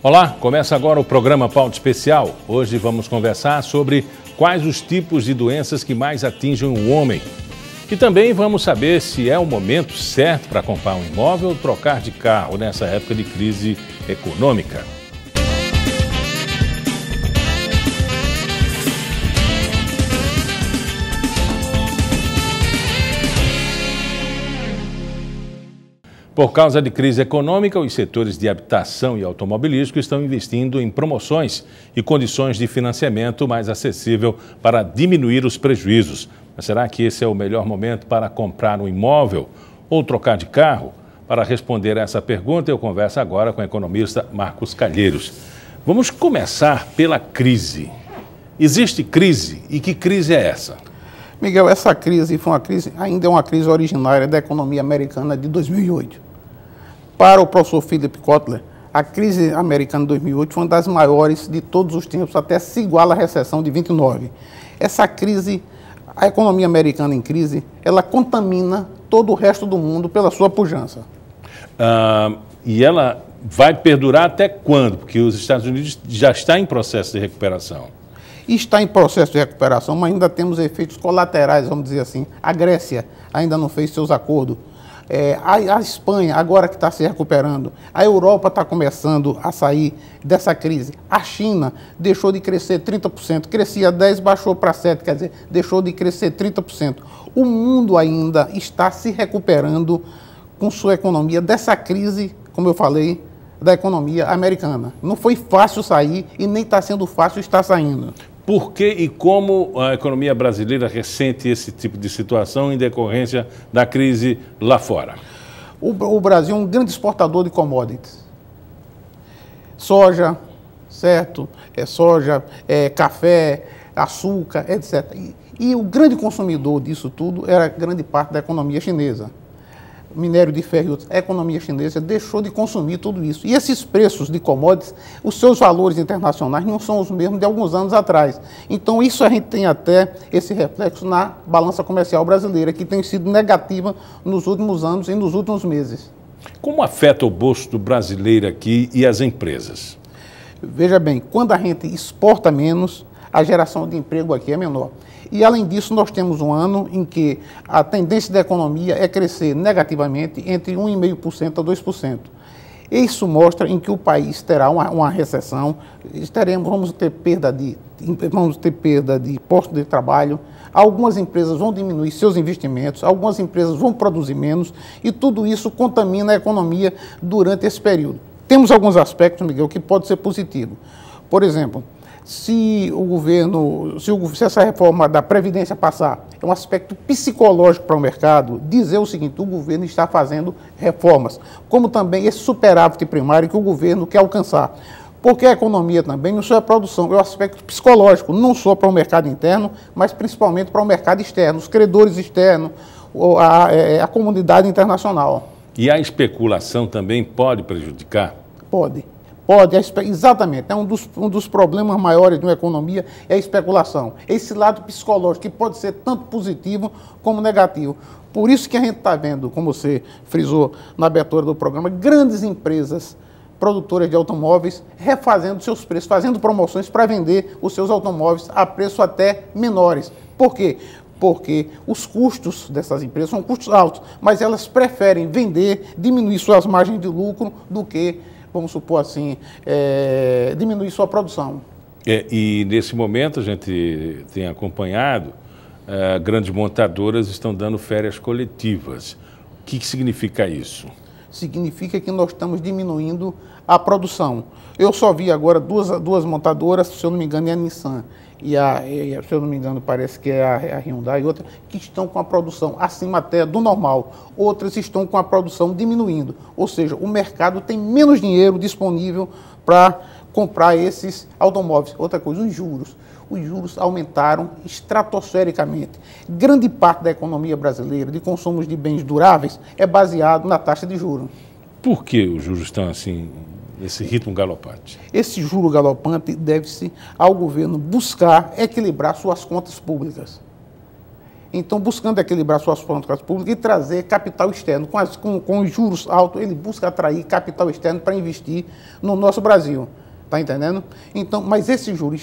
Olá, começa agora o programa Pauta Especial. Hoje vamos conversar sobre quais os tipos de doenças que mais atingem o homem. E também vamos saber se é o momento certo para comprar um imóvel ou trocar de carro nessa época de crise econômica. Por causa de crise econômica, os setores de habitação e automobilístico estão investindo em promoções e condições de financiamento mais acessível para diminuir os prejuízos. Mas será que esse é o melhor momento para comprar um imóvel ou trocar de carro? Para responder a essa pergunta, eu converso agora com o economista Marcos Calheiros. Vamos começar pela crise. Existe crise? E que crise é essa? Miguel, essa crise foi uma crise, ainda é uma crise originária da economia americana de 2008. Para o professor Philip Kotler, a crise americana de 2008 foi uma das maiores de todos os tempos, até se iguala à recessão de 29. Essa crise, a economia americana em crise, ela contamina todo o resto do mundo pela sua pujança. E ela vai perdurar até quando? Porque os Estados Unidos já está em processo de recuperação. Está em processo de recuperação, mas ainda temos efeitos colaterais, vamos dizer assim. A Grécia ainda não fez seus acordos. A Espanha, agora que está se recuperando. A Europa está começando a sair dessa crise. A China deixou de crescer 30%. Crescia 10%, baixou para 7%, quer dizer, deixou de crescer 30%. O mundo ainda está se recuperando com sua economia dessa crise, como eu falei, da economia americana. Não foi fácil sair e nem está sendo fácil estar saindo. Por que e como a economia brasileira ressente esse tipo de situação em decorrência da crise lá fora? O Brasil é um grande exportador de commodities. Soja, certo? Soja, café, açúcar, etc. E o grande consumidor disso tudo era grande parte da economia chinesa. Minério de ferro e outros, a economia chinesa deixou de consumir tudo isso. E esses preços de commodities, os seus valores internacionais não são os mesmos de alguns anos atrás. Então isso a gente tem até esse reflexo na balança comercial brasileira, que tem sido negativa nos últimos anos e nos últimos meses. Como afeta o bolso do brasileiro aqui e as empresas? Veja bem, quando a gente exporta menos, a geração de emprego aqui é menor. E, além disso, nós temos um ano em que a tendência da economia é crescer negativamente entre 1,5% a 2%. Isso mostra em que o país terá uma recessão, vamos ter perda de postos de trabalho, algumas empresas vão diminuir seus investimentos, algumas empresas vão produzir menos, e tudo isso contamina a economia durante esse período. Temos alguns aspectos, Miguel, que pode ser positivo. Por exemplo, se essa reforma da Previdência passar, é um aspecto psicológico para o mercado, dizer o seguinte: o governo está fazendo reformas, como também esse superávit primário que o governo quer alcançar. Porque a economia também não só é produção, é um aspecto psicológico, não só para o mercado interno, mas principalmente para o mercado externo, os credores externos, a comunidade internacional. E a especulação também pode prejudicar? Pode, exatamente. Um dos problemas maiores de uma economia é a especulação. Esse lado psicológico que pode ser tanto positivo como negativo. Por isso que a gente está vendo, como você frisou na abertura do programa, grandes empresas produtoras de automóveis refazendo seus preços, fazendo promoções para vender os seus automóveis a preço até menores. Por quê? Porque os custos dessas empresas são custos altos, mas elas preferem vender, diminuir suas margens de lucro do que, vamos supor assim, diminuir sua produção. E nesse momento a gente tem acompanhado, grandes montadoras estão dando férias coletivas. O que significa isso? Significa que nós estamos diminuindo a produção. Eu só vi agora duas montadoras, se eu não me engano é a Nissan e se eu não me engano parece que é a Hyundai e outra, que estão com a produção acima até do normal. Outras estão com a produção diminuindo. Ou seja, o mercado tem menos dinheiro disponível para comprar esses automóveis. Outra coisa, os juros aumentaram estratosfericamente. Grande parte da economia brasileira, de consumos de bens duráveis, é baseado na taxa de juros. Por que os juros estão assim, nesse ritmo galopante? Esse juro galopante deve-se ao governo buscar equilibrar suas contas públicas. Então, buscando equilibrar suas políticas públicas e trazer capital externo. Com os juros altos, ele busca atrair capital externo para investir no nosso Brasil. Está entendendo? Então, mas esse juro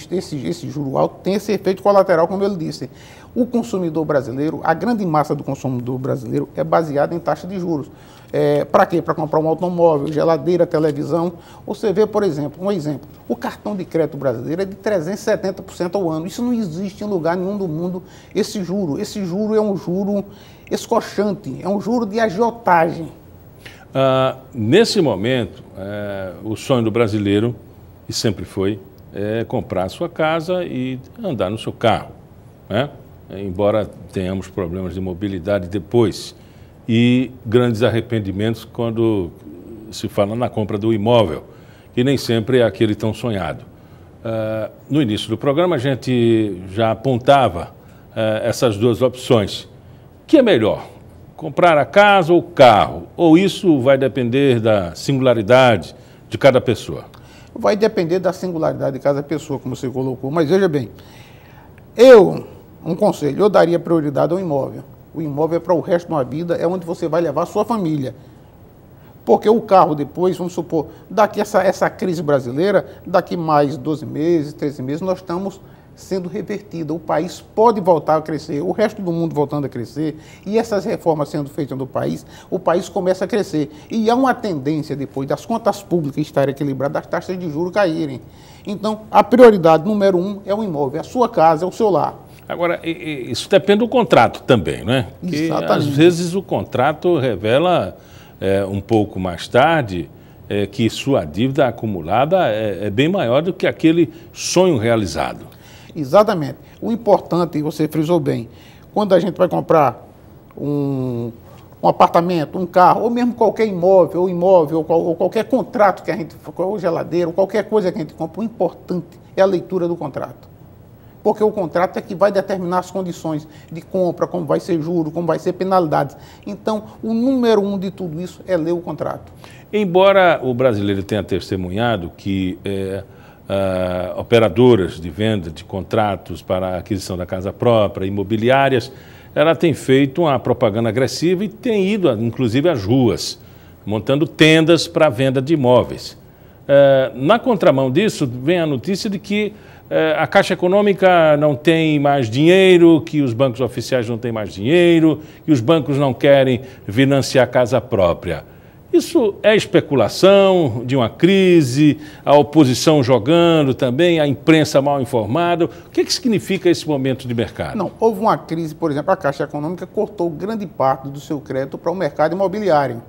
alto tem esse efeito colateral, como ele disse. O consumidor brasileiro, a grande massa do consumidor brasileiro é baseada em taxa de juros. Para quê? Para comprar um automóvel, geladeira, televisão. Você vê, por exemplo, o cartão de crédito brasileiro é de 370% ao ano. Isso não existe em lugar nenhum do mundo, esse juro. Esse juro é um juro escochante, é um juro de agiotagem. Nesse momento, o sonho do brasileiro, e sempre foi, comprar a sua casa e andar no seu carro, né? Embora tenhamos problemas de mobilidade depois e grandes arrependimentos quando se fala na compra do imóvel, que nem sempre é aquele tão sonhado. No início do programa a gente já apontava essas duas opções. O que é melhor? Comprar a casa ou o carro? Ou isso vai depender da singularidade de cada pessoa? Vai depender da singularidade de cada pessoa, como você colocou. Mas veja bem, um conselho, eu daria prioridade ao imóvel. O imóvel é para o resto da vida, é onde você vai levar a sua família. Porque o carro depois, vamos supor, daqui essa crise brasileira, daqui mais 12 meses, 13 meses, nós estamos sendo revertida. O país pode voltar a crescer, o resto do mundo voltando a crescer, e essas reformas sendo feitas no país, o país começa a crescer. E há uma tendência, depois das contas públicas estarem equilibradas, das taxas de juros caírem. Então, a prioridade número 1 é o imóvel, é a sua casa, é o seu lar. Agora, isso depende do contrato também, né? Exatamente. Que, às vezes o contrato revela um pouco mais tarde que sua dívida acumulada é bem maior do que aquele sonho realizado. Exatamente. O importante, você frisou bem, quando a gente vai comprar um apartamento, um carro, ou mesmo qualquer imóvel, ou qualquer contrato que a gente, ou geladeira, ou qualquer coisa que a gente compra, o importante é a leitura do contrato. Porque o contrato é que vai determinar as condições de compra, como vai ser juro, como vai ser penalidades. Então, o número 1 de tudo isso é ler o contrato. Embora o brasileiro tenha testemunhado que operadoras de venda de contratos para a aquisição da casa própria, imobiliárias, ela tem feito uma propaganda agressiva e tem ido, inclusive, às ruas, montando tendas para venda de imóveis. Na contramão disso, vem a notícia de que a Caixa Econômica não tem mais dinheiro, que os bancos oficiais não têm mais dinheiro, que os bancos não querem financiar a casa própria. Isso é especulação de uma crise, a oposição jogando também, a imprensa mal informada. O que significa esse momento de mercado? Não, houve uma crise, por exemplo, a Caixa Econômica cortou grande parte do seu crédito para o mercado imobiliário.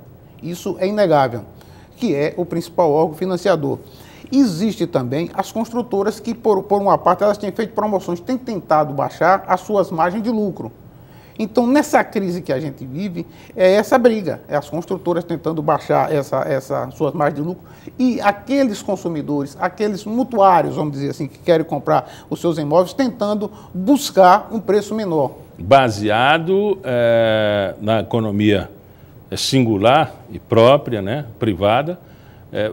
Isso é inegável, que é o principal órgão financiador. Existe também as construtoras que, por uma parte, elas têm feito promoções, têm tentado baixar as suas margens de lucro. Então, nessa crise que a gente vive, é essa briga, é as construtoras tentando baixar essa suas margens de lucro e aqueles consumidores, aqueles mutuários, vamos dizer assim, que querem comprar os seus imóveis, tentando buscar um preço menor. Baseado na economia singular e própria, né, privada,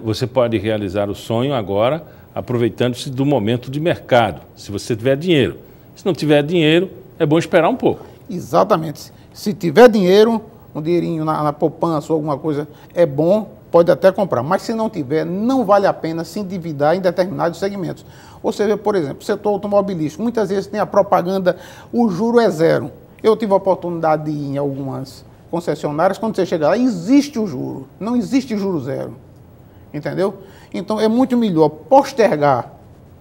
você pode realizar o sonho agora, aproveitando-se do momento de mercado, se você tiver dinheiro. Se não tiver dinheiro, é bom esperar um pouco. Exatamente. Se tiver dinheiro, um dinheirinho na poupança ou alguma coisa, é bom, pode até comprar. Mas se não tiver, não vale a pena se endividar em determinados segmentos. Você vê, por exemplo, o setor automobilístico, muitas vezes tem a propaganda, o juro é zero. Eu tive a oportunidade de ir em algumas concessionárias, quando você chega lá, existe o juro, não existe juro zero. Entendeu? Então, é muito melhor postergar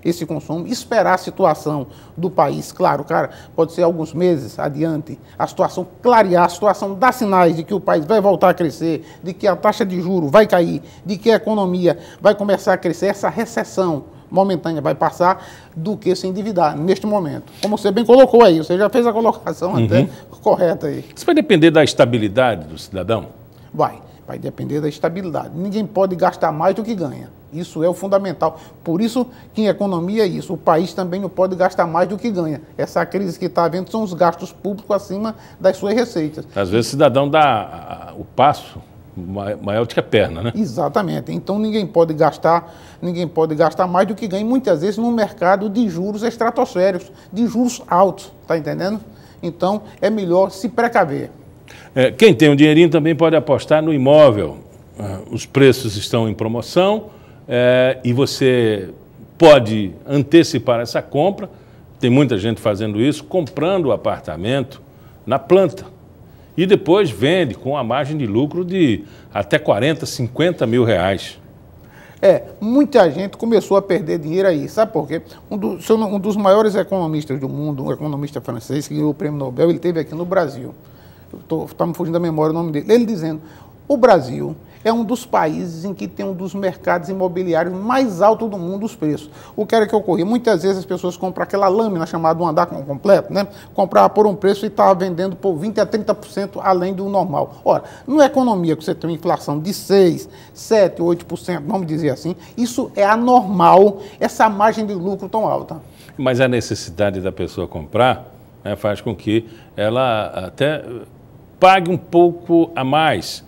esse consumo, esperar a situação do país, claro, cara, pode ser alguns meses adiante, a situação clarear, a situação dar sinais de que o país vai voltar a crescer, de que a taxa de juros vai cair, de que a economia vai começar a crescer, essa recessão momentânea vai passar, do que se endividar neste momento. Como você bem colocou aí, você já fez a colocação até correta aí. Isso vai depender da estabilidade do cidadão? Vai depender da estabilidade. Ninguém pode gastar mais do que ganha. Isso é o fundamental. Por isso que em economia é isso. O país também não pode gastar mais do que ganha. Essa crise que está havendo são os gastos públicos acima das suas receitas. Às vezes o cidadão dá o passo maior do que a perna, né? Exatamente. Então ninguém pode gastar mais do que ganha. Muitas vezes num mercado de juros estratosféricos, de juros altos. Está entendendo? Então, é melhor se precaver. Quem tem um dinheirinho também pode apostar no imóvel. Os preços estão em promoção e você pode antecipar essa compra. Tem muita gente fazendo isso, comprando o apartamento na planta. E depois vende com a margem de lucro de até 40, 50 mil reais. Muita gente começou a perder dinheiro aí. Sabe por quê? Um dos maiores economistas do mundo, um economista francês que ganhou o prêmio Nobel, ele esteve aqui no Brasil. Está me fugindo da memória o nome dele. Ele dizendo, o Brasil é um dos países em que tem um dos mercados imobiliários mais altos do mundo, os preços. O que era que ocorria? Muitas vezes as pessoas compram aquela lâmina chamada um andar completo, né? Comprava por um preço e estava vendendo por 20% a 30% além do normal. Ora, numa economia que você tem uma inflação de 6%, 7%, 8%, vamos dizer assim, isso é anormal, essa margem de lucro tão alta. Mas a necessidade da pessoa comprar, né, faz com que ela até pague um pouco a mais.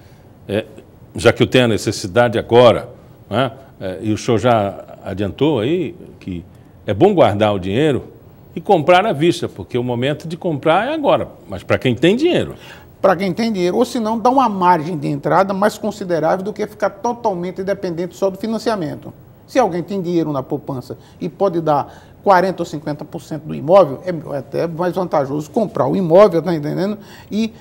Já que eu tenho a necessidade agora, né? E o senhor já adiantou aí que é bom guardar o dinheiro e comprar à vista, porque o momento de comprar é agora, mas para quem tem dinheiro. Para quem tem dinheiro, ou se não, dá uma margem de entrada mais considerável do que ficar totalmente dependente só do financiamento. Se alguém tem dinheiro na poupança e pode dar 40% ou 50% do imóvel, é até mais vantajoso comprar o imóvel, tá entendendo? E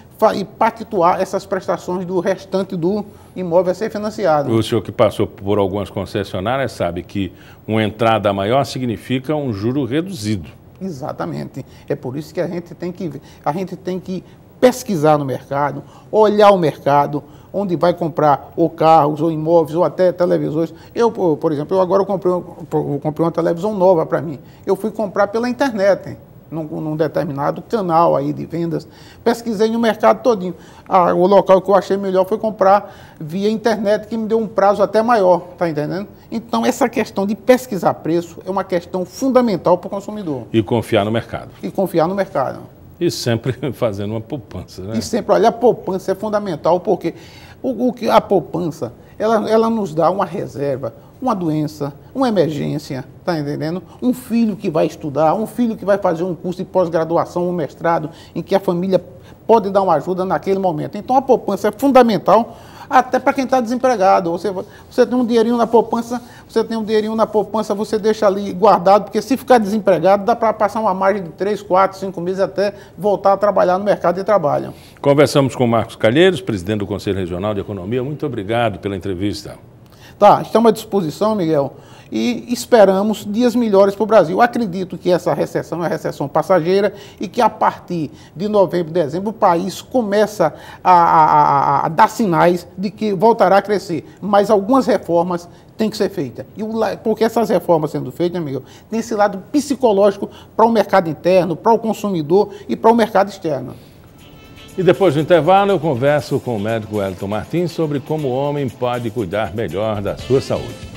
pactuar essas prestações do restante do imóvel a ser financiado. O senhor que passou por algumas concessionárias sabe que uma entrada maior significa um juro reduzido. Exatamente. É por isso que a gente tem que pesquisar no mercado, olhar o mercado, onde vai comprar ou carros, ou imóveis, ou até televisores. Eu, por exemplo, agora comprei uma televisão nova para mim. Eu fui comprar pela internet, num determinado canal aí de vendas. Pesquisei no mercado todinho. O local que eu achei melhor foi comprar via internet, que me deu um prazo até maior, tá entendendo? Então, essa questão de pesquisar preço é uma questão fundamental para o consumidor. E confiar no mercado. E confiar no mercado. E sempre fazendo uma poupança, né? E sempre, olha, a poupança é fundamental, porque a poupança, ela nos dá uma reserva, uma doença, uma emergência, tá entendendo? Um filho que vai estudar, um filho que vai fazer um curso de pós-graduação, um mestrado, em que a família pode dar uma ajuda naquele momento. Então, a poupança é fundamental, até para quem está desempregado. Você tem um dinheirinho na poupança, você deixa ali guardado, porque se ficar desempregado, dá para passar uma margem de 3, 4, 5 meses até voltar a trabalhar no mercado de trabalho. Conversamos com Marcos Calheiros, presidente do Conselho Regional de Economia. Muito obrigado pela entrevista. Tá, estamos à disposição, Miguel, e esperamos dias melhores para o Brasil. Acredito que essa recessão é uma recessão passageira e que a partir de novembro, dezembro, o país começa a dar sinais de que voltará a crescer. Mas algumas reformas têm que ser feitas. Porque essas reformas sendo feitas, Miguel, tem esse lado psicológico para o mercado interno, para o consumidor e para o mercado externo. E depois do intervalo, eu converso com o médico Wellington Martins sobre como o homem pode cuidar melhor da sua saúde.